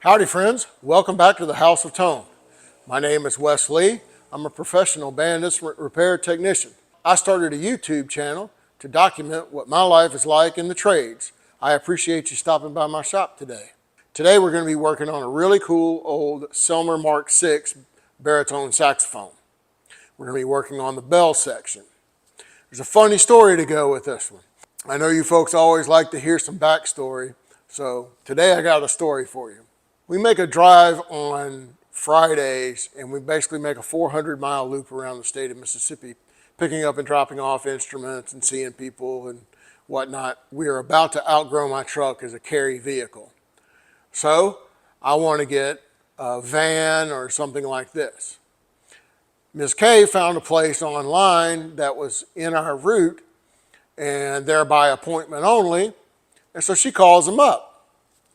Howdy friends, welcome back to the House of Tone. My name is Wes Lee. I'm a professional band instrument repair technician. I started a YouTube channel to document what my life is like in the trades. I appreciate you stopping by my shop today. Today we're going to be working on a really cool old Selmer Mark VI baritone saxophone. We're going to be working on the bell section. There's a funny story to go with this one. I know you folks always like to hear some backstory, so today I got a story for you. We make a drive on Fridays, and we basically make a 400-mile loop around the state of Mississippi, picking up and dropping off instruments and seeing people and whatnot. We are about to outgrow my truck as a carry vehicle. So I want to get a van or something like this. Ms. K found a place online that was in our route, and they're by appointment only, and so she calls them up.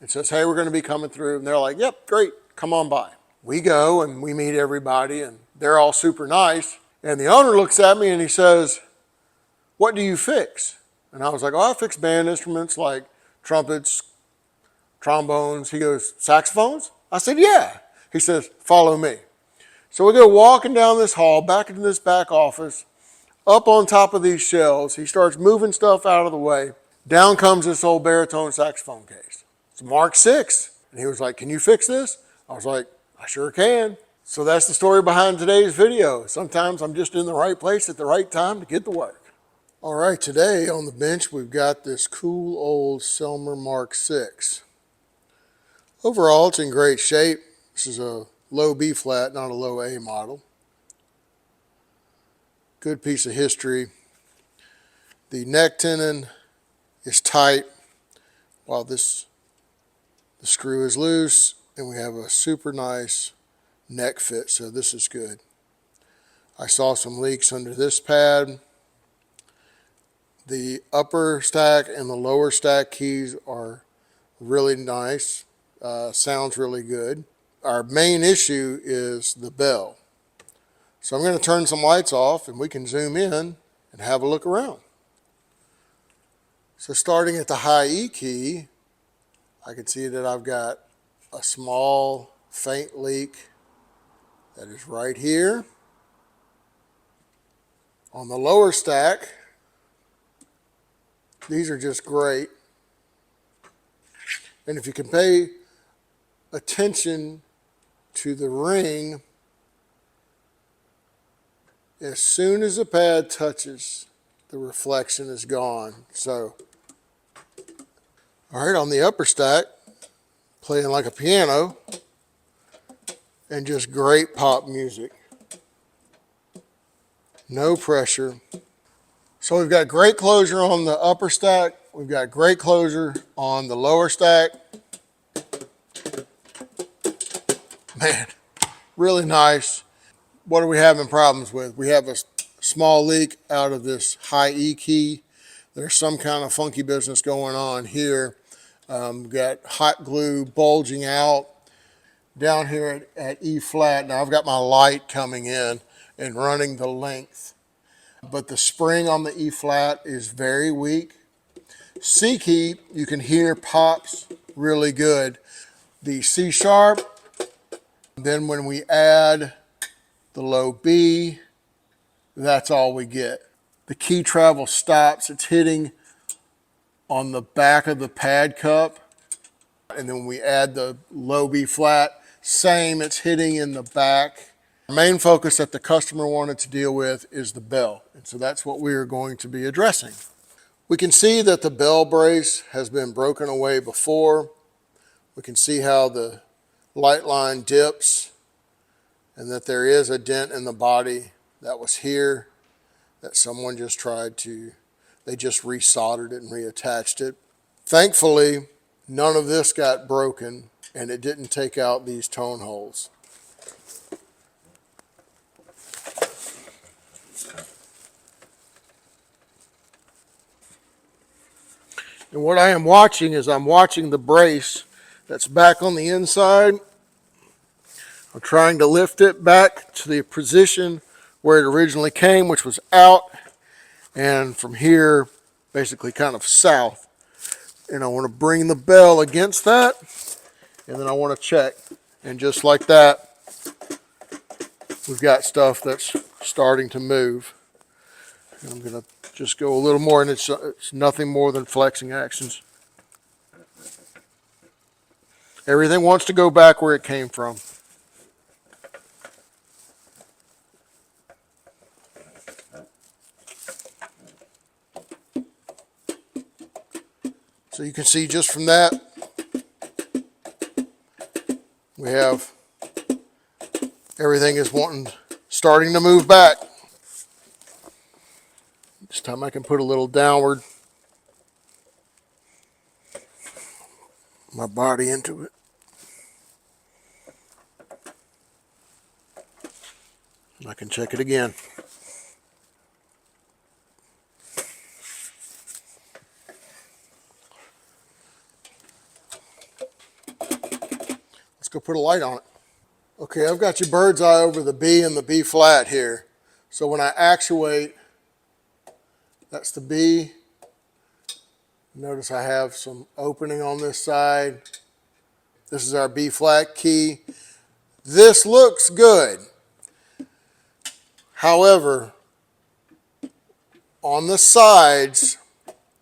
It says, hey, we're going to be coming through. And they're like, yep, great, come on by. We go and we meet everybody and they're all super nice. And the owner looks at me and he says, what do you fix? And I was like, oh, I fix band instruments like trumpets, trombones. He goes, saxophones? I said, yeah. He says, follow me. So we go walking down this hall, back into this back office, up on top of these shelves. He starts moving stuff out of the way. Down comes this old baritone saxophone case. Mark VI. And he was like, can you fix this? I was like, I sure can. So that's the story behind today's video. Sometimes I'm just in the right place at the right time to get to work. All right, today on the bench we've got this cool old Selmer Mark VI. Overall, it's in great shape. This is a low B flat, not a low A model. Good piece of history. The neck tenon is tight while the screw is loose, and we have a super nice neck fit, so this is good. I saw some leaks under this pad. The upper stack and the lower stack keys are really nice. Sounds really good. Our main issue is the bell. So I'm going to turn some lights off and we can zoom in and have a look around. So starting at the high E key, I can see that I've got a small faint leak that is right here. On the lower stack, these are just great. And if you can pay attention to the ring, as soon as the pad touches, the reflection is gone. So all right, on the upper stack, playing like a piano, and just great pop music. No pressure. So we've got great closure on the upper stack. We've got great closure on the lower stack. Man, really nice. What are we having problems with? We have a small leak out of this high E key. There's some kind of funky business going on here. Got hot glue bulging out down here at E flat. Now I've got my light coming in and running the length, but the spring on the E flat is very weak. C key, you can hear pops really good. The C sharp, then when we add the low B, that's all we get. The key travel stops. It's hitting on the back of the pad cup. And then when we add the low B flat, same, it's hitting in the back. The main focus that the customer wanted to deal with is the bell. And so that's what we are going to be addressing. We can see that the bell brace has been broken away before. We can see how the light line dips and that there is a dent in the body that was here that someone just they just resoldered it and reattached it. Thankfully, none of this got broken and it didn't take out these tone holes. And what I am watching is I'm watching the brace that's back on the inside. I'm trying to lift it back to the position where it originally came, which was out, and from here basically kind of south. And I want to bring the bell against that and then I want to check. And just like that, we've got stuff that's starting to move. And I'm going to just go a little more, and it's nothing more than flexing actions. Everything wants to go back where it came from. So you can see just from that, we have everything is starting to move back. This time I can put a little downward my body into it. And I can check it again. Let's go put a light on it. Okay, I've got your bird's eye over the B and the B flat here. So when I actuate, that's the B. Notice I have some opening on this side. This is our B flat key. This looks good. However, on the sides,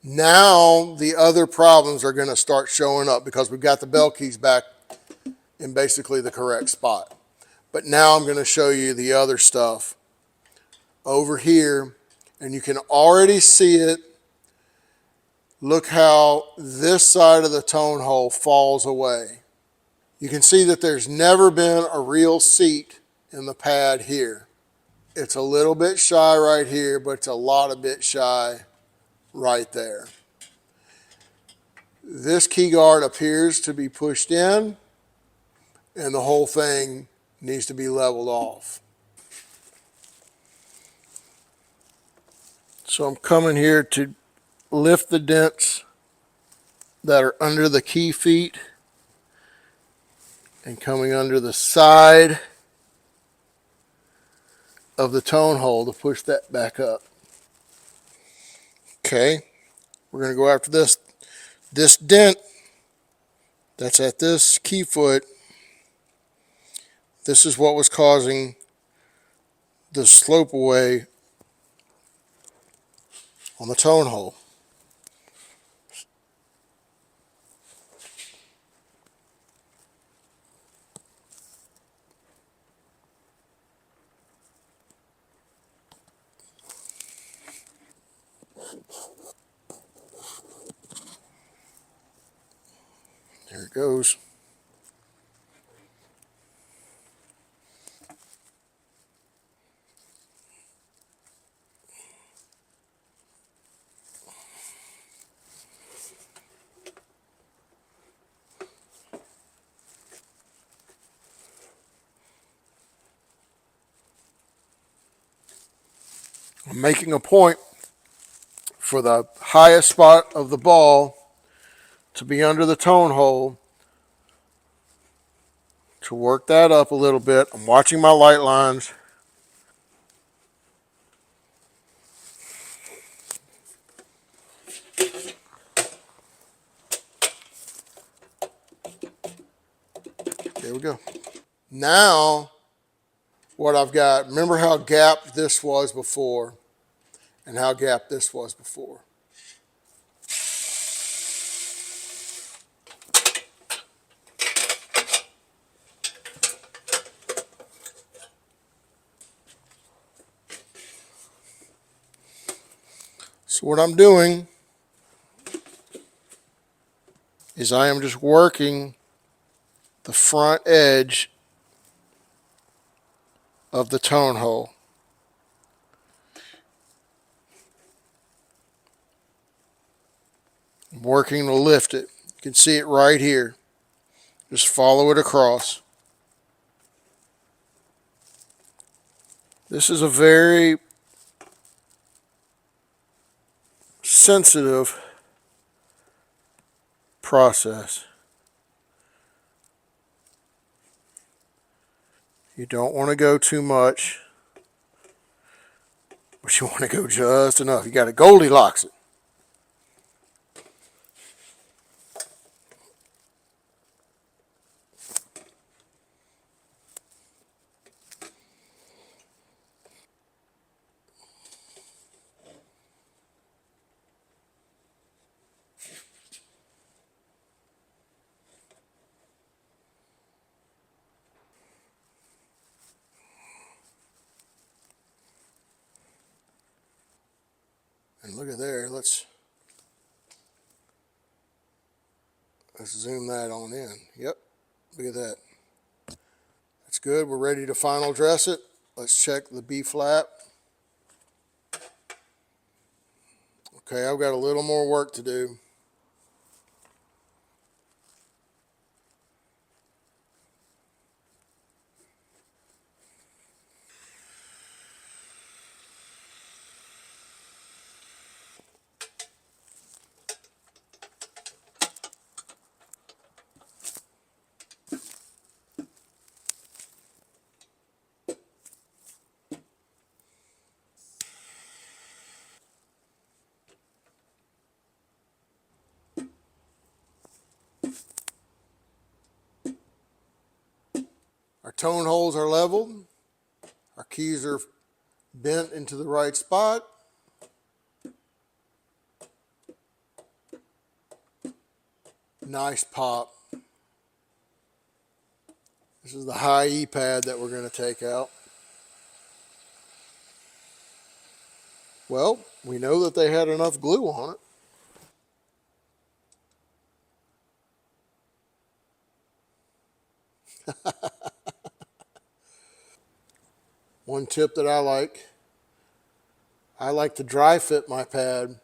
now the other problems are going to start showing up because we've got the bell keys back in basically the correct spot. But now I'm going to show you the other stuff over here, and you can already see it. Look how this side of the tone hole falls away. You can see that there's never been a real seat in the pad here. It's a little bit shy right here, but it's a lot of bit shy right there. This key guard appears to be pushed in, and the whole thing needs to be leveled off. So I'm coming here to lift the dents that are under the key feet and coming under the side of the tone hole to push that back up. Okay, we're going to go after this. This dent that's at this key foot, this is what was causing the slope away on the tone hole. There it goes. I'm making a point for the highest spot of the ball to be under the tone hole, to work that up a little bit. I'm watching my light lines. There we go. Now, what I've got, remember how gapped this was before and how gapped this was before. So what I'm doing is I am just working the front edge of the tone hole. I'm working to lift it. You can see it right here. Just follow it across. This is a very sensitive process. You don't want to go too much, but you want to go just enough. You got to Goldilocks it. And look at there, let's zoom that on in. Yep, look at that. That's good. We're ready to final dress it. Let's check the B flat. Okay, I've got a little more work to do. Our tone holes are leveled. Our keys are bent into the right spot. Nice pop. This is the high E pad that we're going to take out. Well, we know that they had enough glue on it. One tip that I like to dry fit my pad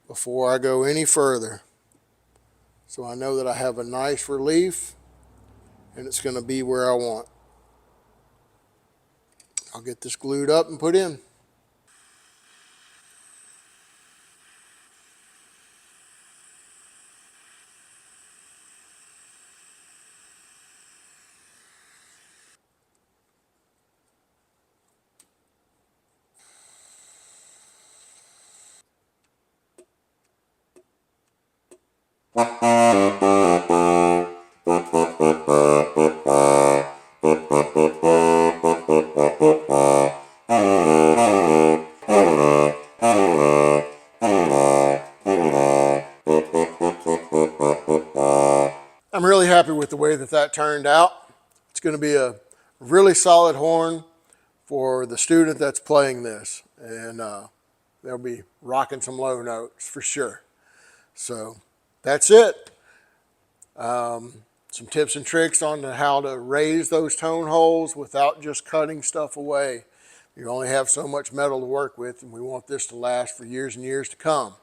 before I go any further. So I know that I have a nice relief and it's going to be where I want. I'll get this glued up and put in. I'm really happy with the way that turned out. It's going to be a really solid horn for the student that's playing this, and they'll be rocking some low notes for sure. So that's it. Some tips and tricks on how to raise those tone holes without just cutting stuff away. You only have so much metal to work with, and we want this to last for years and years to come.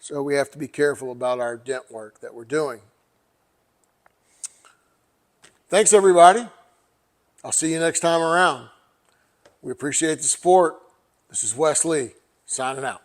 So we have to be careful about our dent work that we're doing. Thanks, everybody. I'll see you next time around. We appreciate the support. This is Wes Lee, signing out.